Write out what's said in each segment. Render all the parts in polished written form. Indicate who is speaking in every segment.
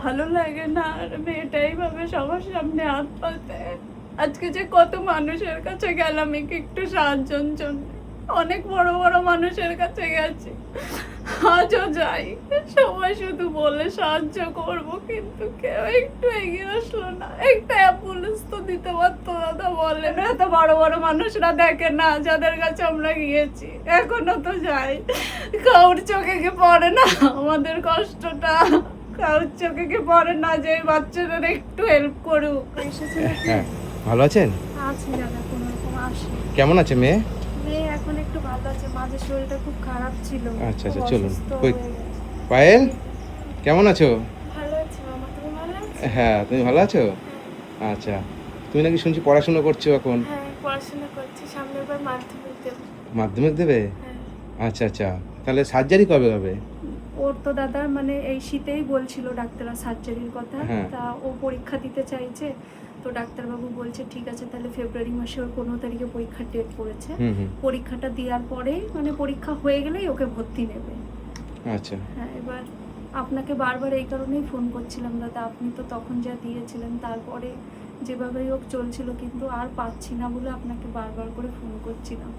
Speaker 1: ভালো লাগে না আর মেয়েটা এইভাবে সবার সামনে হাত পাতে। আজকে যে কত মানুষের কাছে গেলাম একটু সাহায্যের জন্য, অনেক বড় বড় মানুষের কাছে গেছি, আজও যাই, সবাই শুধু বলে সাহায্য করবো, কিন্তু কেউ একটু এগিয়ে আসলো না। একটা অ্যাম্বুলেন্স তো দিতে পারতো দাদা, বলেন। এত বড় বড় মানুষরা দেখে না যাদের কাছে আমরা গিয়েছি, এখনো তো যাই, কাউর চোখে কি পড়ে না আমাদের কষ্টটা? কাউর চোখে কি পড়ে না যে এই বাচ্চাদের একটু হেল্প করুক?
Speaker 2: হ্যাঁ, ভালো আছেন?
Speaker 1: আছি দাদা, কোনো রকম আসি।
Speaker 2: কেমন আছে মেয়ে?
Speaker 1: মেয়ে এখন একটু ভালো আছে, মাঝে শরীরটা খুব খারাপ ছিল।
Speaker 2: আচ্ছা আচ্ছা,
Speaker 1: খুব
Speaker 2: চলুন।
Speaker 1: অসুস্থ
Speaker 2: কই
Speaker 1: হয়ে গেছে।
Speaker 2: পায়েল, কেমন আছো?
Speaker 1: ভালো আছি মামা, তুমি ভালো আছো?
Speaker 2: হ্যাঁ, তুমি ভালো আছো? আচ্ছা, তুমি নাকি শুনছি পড়াশোনা করছো এখন?
Speaker 1: হ্যাঁ, পড়াশোনা করছি, সামনের বার মাধ্যমিক দেবো।
Speaker 2: মাধ্যমিক দেবে?
Speaker 1: হ্যাঁ।
Speaker 2: আচ্ছা আচ্ছা, তাহলে সার্জারি কবে হবে?
Speaker 1: ওর তো দাদা মানে এই শীতেই বলছিল ডাক্তাররা সার্জারির কথা।
Speaker 2: হ্যাঁ।
Speaker 1: তা ও পরীক্ষা দিতে চাইছে, তো ডাক্তারবাবু বলছে ঠিক আছে তাহলে ফেব্রুয়ারি মাসে ওর 15 তারিখে পরীক্ষার ডেট পড়েছে।
Speaker 2: হুম।
Speaker 1: পরীক্ষাটা দেওয়ার পরেই মানে পরীক্ষা হয়ে গেলেই ওকে ভর্তি নেবে।
Speaker 2: আচ্ছা।
Speaker 1: হ্যাঁ, এবার আপনাকে বারবার এই কারণেই ফোন করছিলাম দাদা, আপনি তো তখন যা দিয়েছিলেন তারপরে যেভাবেই হোক চলছিল, কিন্তু আর পাচ্ছি না বলে আপনাকে বারবার করে ফোন করছিলাম।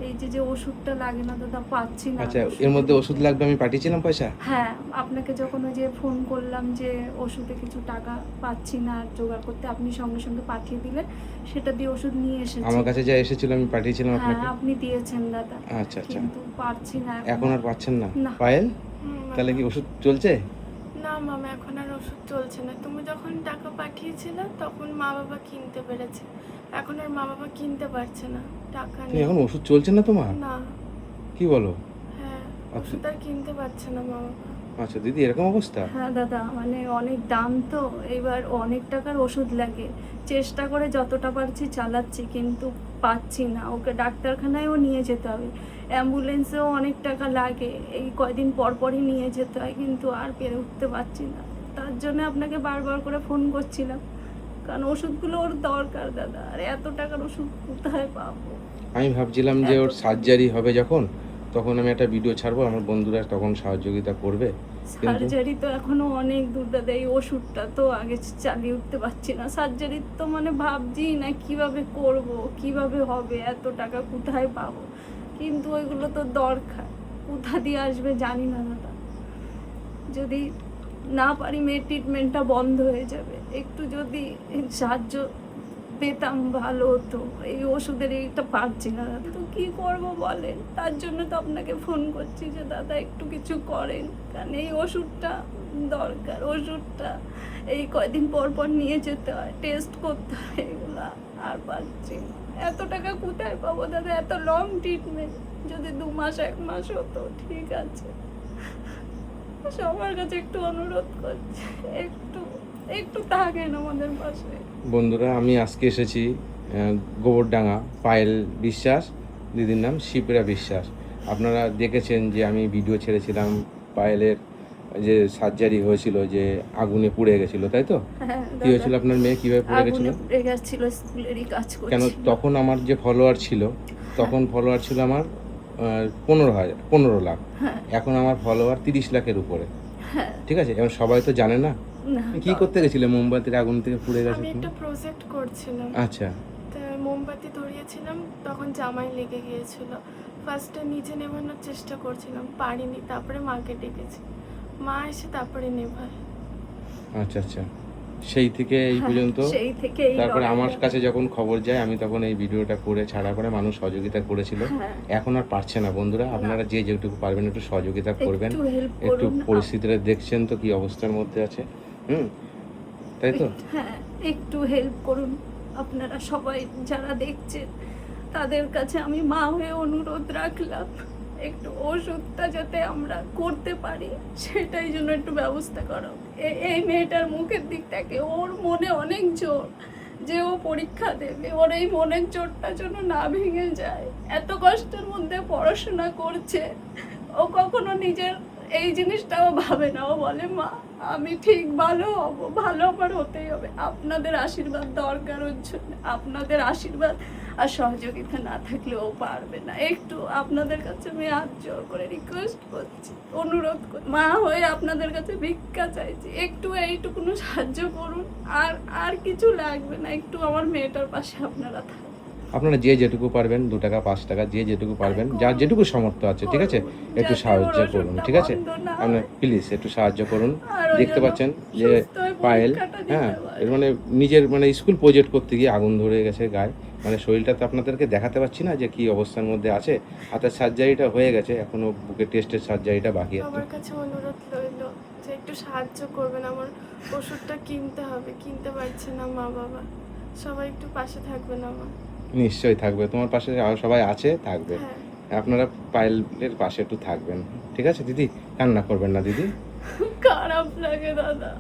Speaker 1: এই যে যে ওষুধটা লাগে না দাদা, পাচ্ছি না।
Speaker 2: আচ্ছা, এর মধ্যে ওষুধ লাগবে, আমি পাঠিয়েছিলাম পয়সা?
Speaker 1: হ্যাঁ, আপনাকে যখন ওই যে ফোন করলাম যে ওষুধে কিছু টাকা পাচ্ছি না আর জোগাড় করতে, আপনি সঙ্গে সঙ্গে পাঠিয়ে দিলেন, সেটা দিয়ে ওষুধ নিয়ে এসেছি।
Speaker 2: আমার কাছে যা এসেছিল আমি পাঠিয়েছিলাম
Speaker 1: হ্যাঁ,
Speaker 2: আপনাকে।
Speaker 1: আপনি দিয়েছেন দাদা।
Speaker 2: আচ্ছা আচ্ছা,
Speaker 1: কিন্তু পারছি না
Speaker 2: এখন আর পাচ্ছেন না?
Speaker 1: না।
Speaker 2: পায়েল, তাহলে কি ওষুধ চলছে?
Speaker 3: না মামা, এখন আর ওষুধ চলছে না। তুমি যখন টাকা পাঠিয়েছিলে তখন মা বাবা কিনতে পেরেছে, এখন আর মা বাবা কিনতে পারছে না, টাকা
Speaker 2: তুমি
Speaker 3: নেই।
Speaker 2: এখন ওষুধ চলছে না তোমার?
Speaker 3: না।
Speaker 2: কি বলো?
Speaker 3: হ্যাঁ,
Speaker 2: আচ্ছা।
Speaker 3: ওষুধ আর কিনতে পারছে না মা বাবা।
Speaker 2: আচ্ছা দিদি, এরকম অবস্থা?
Speaker 1: হ্যাঁ দাদা, মানে অনেক দাম তো, এবার অনেক টাকার ওষুধ লাগে। চেষ্টা করে যতটা পারছি চালাচ্ছি, কিন্তু পাচ্ছি না। ওকে ডাক্তারখানায়ও নিয়ে যেতে হবে, অ্যাম্বুলেন্সেও অনেক টাকা লাগে, এই কয়দিন পর পরই নিয়ে যেতে হয়, কিন্তু আর পেরে উঠতে পারছি না। তার জন্য আপনাকে বারবার করে ফোন করছিলাম, কারণ ওষুধগুলো ওর দরকার দাদা, আর এত টাকার ওষুধ কোথায় পাবো?
Speaker 2: আমি ভাবছিলাম যে ওর সার্জারি হবে যখন, তখন আমি একটা ভিডিও ছাড়বো, আমার বন্ধুরা তখন সহযোগিতা করবে। কিন্তু
Speaker 1: সার্জারি তো এখনো অনেক দূর দাদা, এই ওষুধটা তো আগে চালিয়ে উঠতে পারছি না। সার্জারি তো মানে ভাবছি না কিভাবে করব, কিভাবে হবে, এত টাকা কোথায় পাবো, কিন্তু ওইগুলো তো দরকার, কোথা দিয়ে আসবে জানি না দাদা। যদি না পারি মেয়ের ট্রিটমেন্টটা বন্ধ হয়ে যাবে, একটু যদি সাহায্য পেতাম ভালো হতো। এই ওষুধের এইটা পাচ্ছি না দাদা, তো কি করব বলেন? তার জন্য তো আপনাকে ফোন করছি যে দাদা একটু কিছু করেন, কারণ এই ওষুধটা দরকার। ওষুধটা এই কয়দিন পর পর নিয়ে যেতে হয়, টেস্ট করতে হয়, এগুলা আর পাচ্ছি না। এত টাকা কোথায় পাবো দাদা? এত লং ট্রিটমেন্ট, যদি 2 মাস 1 মাস হতো ঠিক আছে। সবার কাছে একটু অনুরোধ করছি, একটু একটু থাকেন আমাদের পাশে।
Speaker 2: বন্ধুরা, আমি আজকে এসেছি গোবরডাঙ্গা, পায়েল বিশ্বাস, দিদির নাম শিপ্রা বিশ্বাস। আপনারা দেখেছেন যে আমি ভিডিও ছেড়েছিলাম পায়েলের যে সার্জারি হয়েছিল, যে আগুনে পুড়ে গেছিল, তাই তো?
Speaker 1: হ্যাঁ
Speaker 2: কি হয়েছিল আপনার মেয়ে, কিভাবে পুড়ে গেছিল?
Speaker 1: আগুনে পুড়ে গেছিল, স্কুলেরই কাজ করছিল।
Speaker 2: কেন, তখন আমার যে ফলোয়ার ছিল, তখন ফলোয়ার ছিল আমার 15 লাখ।
Speaker 1: হ্যাঁ
Speaker 2: এখন আমার ফলোয়ার 30 লাখের উপরে।
Speaker 1: হ্যাঁ।
Speaker 2: ঠিক আছে, এখন সবাই তো জানে না।
Speaker 1: না,
Speaker 2: কি করতে গেছিলে? মোমবাতির আগুন থেকে পুড়ে গেছে
Speaker 3: আমি
Speaker 2: তুমি?
Speaker 3: একটা প্রজেক্ট করছিলাম,
Speaker 2: আচ্ছা
Speaker 3: তা মোমবাতি ধরিয়েছিলাম, তখন জামাই লেগে গিয়েছিল। ফার্স্টে নিজে নেভানোর চেষ্টা করছিলাম, পারিনি, তারপরে মাকে ডেকেছি, মা এসে তারপরে নেভায়।
Speaker 2: আচ্ছা আচ্ছা, সেই থেকে এই
Speaker 1: হ্যাঁ,
Speaker 2: পর্যন্ত।
Speaker 1: সেই থেকে এই
Speaker 2: তারপরে আমার
Speaker 1: লড়াইটা।
Speaker 2: কাছে যখন খবর যায়, আমি তখন এই ভিডিওটা করে ছাড়া করে মানুষ সহযোগিতা করেছিল।
Speaker 1: হ্যাঁ,
Speaker 2: এখন আর পারছে না। বন্ধুরা, আপনারা যে যেটুকু পারবেন একটু সহযোগিতা করবেন।
Speaker 1: একটু হেল্প
Speaker 2: একটু
Speaker 1: করুন।
Speaker 2: পরিস্থিতিটা দেখছেন তো কি অবস্থার মধ্যে আছে, তাই তো?
Speaker 1: হ্যাঁ, একটু হেল্প করুন আপনারা সবাই যারা দেখছেন, তাদের কাছে আমি মা হয়ে অনুরোধ রাখলাম, একটু ওষুধটা যাতে আমরা করতে পারি সেটাই জন্য একটু ব্যবস্থা করো। এই মেয়েটার মুখের দিক থেকে ওর মনে অনেক জোর, যে ও পরীক্ষা দেবে, ওর এই মনের জোরটা যেন না ভেঙে যায়। এত কষ্টের মধ্যে পড়াশোনা করছে, ও কখনো নিজের এই জিনিসটাও ভাবে না। ও বলে মা আমি ঠিক ভালো হব, ভালো আমার হতেই হবে। আপনাদের আশীর্বাদ দরকার ওর জন্য। আপনাদের আশীর্বাদ আর সহযোগিতা না থাকলে ও পারবে না। একটু আপনাদের কাছে আমি হাত জোর করে রিকোয়েস্ট করছি, অনুরোধ করছি, মা হয়ে আপনাদের কাছে ভিক্ষা চাইছি, একটু এইটুকুনো সাহায্য করুন। আর আর কিছু লাগবে না, একটু আমার মেয়েটার পাশে আপনারা থাকুন।
Speaker 2: আপনারা যে যেটুকু পারবেন, 2 টাকা 5 টাকা যে যেটুকু পারবেন, যার যেটুকু সামর্থ্য আছে, ঠিক আছে, একটু
Speaker 1: যাতে
Speaker 2: সাহায্য
Speaker 1: ওর
Speaker 2: করুন,
Speaker 1: ওষুধটা
Speaker 2: ঠিক আছে।
Speaker 1: বন্ধ না হয়।
Speaker 2: আপনার প্লিজ একটু সাহায্য করুন।
Speaker 1: আর ওই
Speaker 2: দেখতে
Speaker 1: জন্য
Speaker 2: পাচ্ছেন যে
Speaker 1: সুস্থ হয়ে
Speaker 2: পায়েল,
Speaker 1: পরীক্ষাটা দিতে
Speaker 2: হ্যাঁ,
Speaker 1: পারে।
Speaker 2: এর মানে নিজের মানে স্কুল প্রজেক্ট করতে গিয়ে আগুন ধরে গেছে গায়ে, মানে শরীরটা তো আপনাদেরকে দেখাতে পাচ্ছি না যে কি অবস্থার মধ্যে আছে। হাতের সার্জারিটা হয়ে গেছে, এখনো বুকের টেস্টের সার্জারিটা বাকি আছে।
Speaker 3: সবার কাছে অনুরোধ রইল যে একটু সাহায্য করবেন, আমার ওষুধটা কিনতে হবে, কিনতে পারছে না মা বাবা, সবাই একটু পাশে থাকবেন আমার।
Speaker 2: নিশ্চয়ই থাকবে, তোমার পাশে আর সবাই আছে, থাকবে।
Speaker 3: হ্যাঁ,
Speaker 2: আপনারা পায়েলের পাশে একটু থাকবেন, ঠিক আছে দিদি? কান্না করবেন না দিদি।
Speaker 1: খারাপ লাগে দাদা,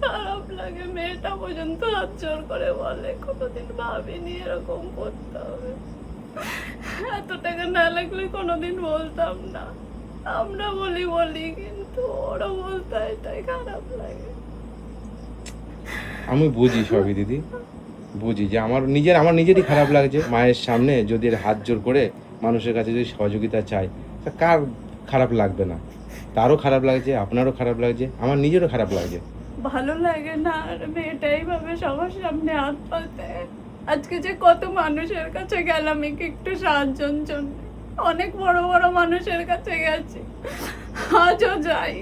Speaker 1: খারাপ লাগে। মেয়েটা পর্যন্ত হাত জোর করে বলে, কোনোদিন ভাবিনি এরকম করতে হবে। এত টাকা না লাগলে কোনোদিন বলতাম না। আমরা বলি কিন্তু ওরা বলতে, এটাই খারাপ লাগে।
Speaker 2: আমি বুঝি সবই দিদি, বুঝি যে আমার নিজেরই খারাপ লাগছে। মায়ের সামনে যদি এর হাত জোর করে মানুষের কাছে যদি সহযোগিতা চাই, তা কার খারাপ লাগবে না? তারও খারাপ লাগছে, আপনারও খারাপ লাগছে, আমার নিজেরও খারাপ লাগছে।
Speaker 1: ভালো লাগে না আর মেয়েটা এইভাবে সবার সামনে হাত পাতে। আজকে যে কত মানুষের কাছে গেলাম একটু সাহায্যের জন্য, অনেক বড় বড় মানুষের কাছে গেছি, আজও যাই,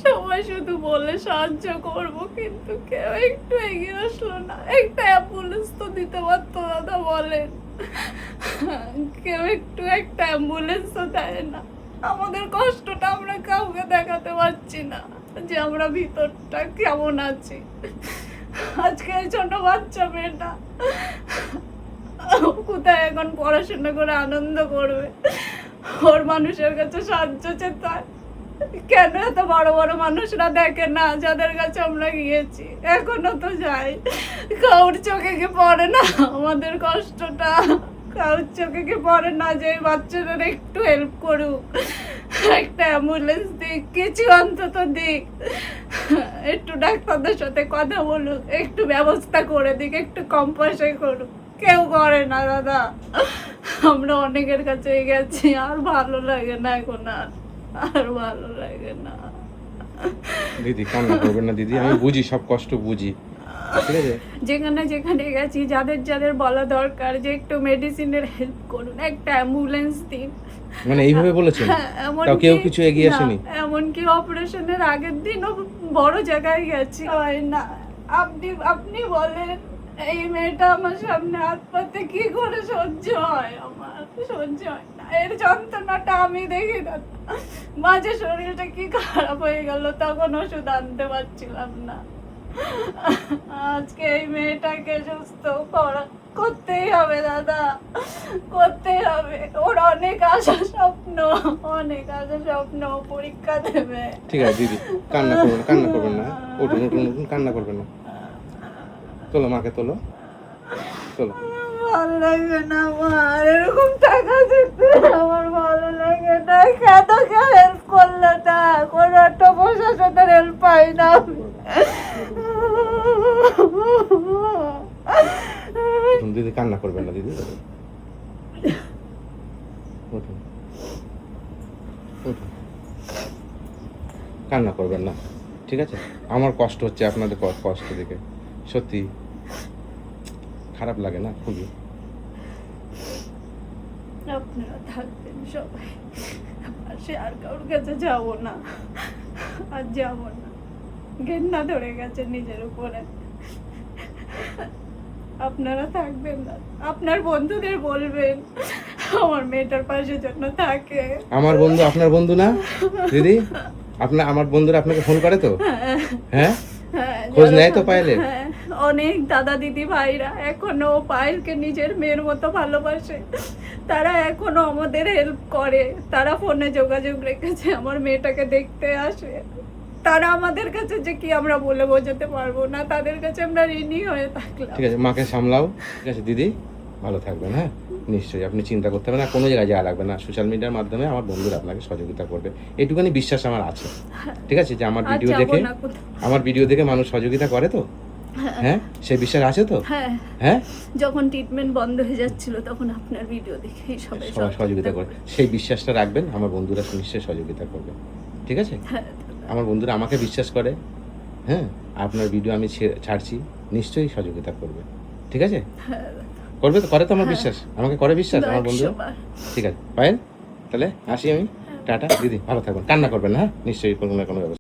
Speaker 1: সবাই শুধু বলে সাহায্য করব, কিন্তু কেউ একটু এগিয়ে আসলো না। একটা অ্যাম্বুলেন্স তো দিতে পারতো দাদা, বলেন। কেউ একটু একটা অ্যাম্বুলেন্স তো দেয় না। আমাদের কষ্টটা আমরা কাউকে দেখাতে পারছি না যে আমরা ভিতরটা কেমন আছি। আজকে এই ছোট বাচ্চা মেয়েটা কোথায় এখন পড়াশোনা করে আনন্দ করবে? ওর মানুষের কাছে সাহায্য চেতে হয়। কেন এত বড় বড় মানুষরা দেখে না যাদের কাছে আমরা গিয়েছি? এখনো তো যাই, কাউর চোখে কি পড়ে না আমাদের কষ্টটা? কাউর চোখে কি পড়ে না যে এই বাচ্চাদের একটু হেল্প করুক, একটা অ্যাম্বুলেন্স দিক, কিছু অন্তত দিক, একটু ডাক্তারদের সাথে কথা বলুক, একটু ব্যবস্থা করে দিক, একটু কম পয়সায় করুক। কেউ করে না দাদা। আমরা অনেকের কাছে গেছি, আর ভালো লাগে না এখন, আর ভালো লাগে না।
Speaker 2: দিদি কান্না করবেন না দিদি, আমি বুঝি, সব কষ্ট বুঝি, ঠিক আছে।
Speaker 1: যেখানে যেখানে গেছি, যাদের যাদের বলা দরকার যে একটু মেডিসিনের হেল্প করুন, একটা অ্যাম্বুলেন্স দিন।
Speaker 2: মানে এইভাবে বলেছেন?
Speaker 1: হ্যাঁ,
Speaker 2: তাও কেউ
Speaker 1: এমনকি
Speaker 2: কিছু এগিয়ে
Speaker 1: না,
Speaker 2: আসেনি?
Speaker 1: এমনকি অপারেশনের আগের দিনও বড় জায়গায় গেছি, হয় না। আপনি বলেন, এই মেয়েটা আমার সামনে হাত পাতে কি করে সহ্য হয়? আমার সহ্য হয় না, এর যন্ত্রণাটা আমি দেখি না। মাঝে শরীরটা কি খারাপ হয়ে গেল, তখন ওষুধ আনতে পারছিলাম না। আজকে এই মেয়েটাকে সুস্থ করতেই হবে দাদা, করতেই হবে। ওর অনেক আশা স্বপ্ন, অনেক আশা স্বপ্ন, পরীক্ষা দেবে।
Speaker 2: ঠিক আছে দিদি, কান্না করবেন না, উঠুন উঠুন উঠুন, কান্না করবেন না। তোলো মাকে, তোলো।
Speaker 1: ভালো লাগে না আমার এরকম টাকা দিতে, আমার ভালো লাগে না। কেন কেউ হেল্প করলো না? কোনো একটা প্রশাসনের হেল্প পাই না আমি।
Speaker 2: উঠুন দিদি, কান্না করবেন না দিদি, উঠুন উঠুন, কান্না করবেন না, ঠিক আছে। আমার কষ্ট হচ্ছে আপনাদের কষ্ট দেখে, সত্যি খারাপ লাগে না খুবই।
Speaker 1: আপনারা থাকবেন সবাই পাশে, আর কারোর কাছে যাবো না, আর যাবো না। ঘেন্না ধরে গেছে নিজের উপরে। আপনারা থাকবেন না, আপনার বন্ধুদের বলবেন আমার মেয়েটার পাশে জন্য থাকে।
Speaker 2: আমার বন্ধু আপনার বন্ধু না দিদি? আমার বন্ধুরা আপনাকে ফোন করে তো? হ্যাঁ,
Speaker 1: হ্যাঁ,
Speaker 2: খোঁজ নেয় তো পায়েলের?
Speaker 1: হ্যাঁ, অনেক দাদা দিদি ভাইরা এখনো পায়েলকে নিজের মেয়ের মতো ভালোবাসে, তারা এখনো আমাদের হেল্প করে। তারা ফোনে যোগাযোগ রেখেছে, আমার মেয়েটাকে দেখতে আসে। তারা আমাদের কাছে যে কি আমরা বলে বোঝাতে পারবো না, তাদের কাছে আমরা ঋণী হয়ে থাকলাম।
Speaker 2: ঠিক আছে, মাকে সামলাও, ঠিক আছে দিদি, ভালো থাকবেন। হ্যাঁ, নিশ্চয়ই আপনি চিন্তা করতে হবে না, কোনো জায়গায় যাওয়া লাগবে না, সোশ্যাল মিডিয়ার মাধ্যমে আমার বন্ধুরা আপনাকে সহযোগিতা করবে, এইটুখানি বিশ্বাস আমার আছে। ঠিক আছে, যে আমার
Speaker 1: আর
Speaker 2: ভিডিও
Speaker 1: যাবো
Speaker 2: দেখে
Speaker 1: না কোথাও।
Speaker 2: আমার ভিডিও দেখে মানুষ সহযোগিতা করে তো, হ্যাঁ সেই বিশ্বাস আছে তো।
Speaker 1: হ্যাঁ,
Speaker 2: হ্যাঁ,
Speaker 1: যখন ট্রিটমেন্ট বন্ধ হয়ে যাচ্ছিল তখন আপনার ভিডিও দেখে সবাই
Speaker 2: সবাই সহযোগিতা করে, সেই বিশ্বাসটা রাখবেন, আমার বন্ধুরা নিশ্চয়ই সহযোগিতা করবে। ঠিক আছে,
Speaker 1: হ্যাঁ,
Speaker 2: আমার বন্ধুরা আমাকে বিশ্বাস করে, হ্যাঁ আপনার ভিডিও আমি ছাড়ছি, নিশ্চয়ই সহযোগিতা করবে। ঠিক আছে,
Speaker 1: হ্যাঁ,
Speaker 2: করবে তো, করে তো আমার বিশ্বাস, আমাকে করে বিশ্বাস আমার বন্ধুরা।
Speaker 1: 100 বার।
Speaker 2: ঠিক আছে পায়েল, তাহলে আসি আমি, টাটা দিদি, ভালো থাকবেন, কান্না করবেন না, হ্যাঁ নিশ্চয়ই কোনো না কোনো ব্যবস্থা।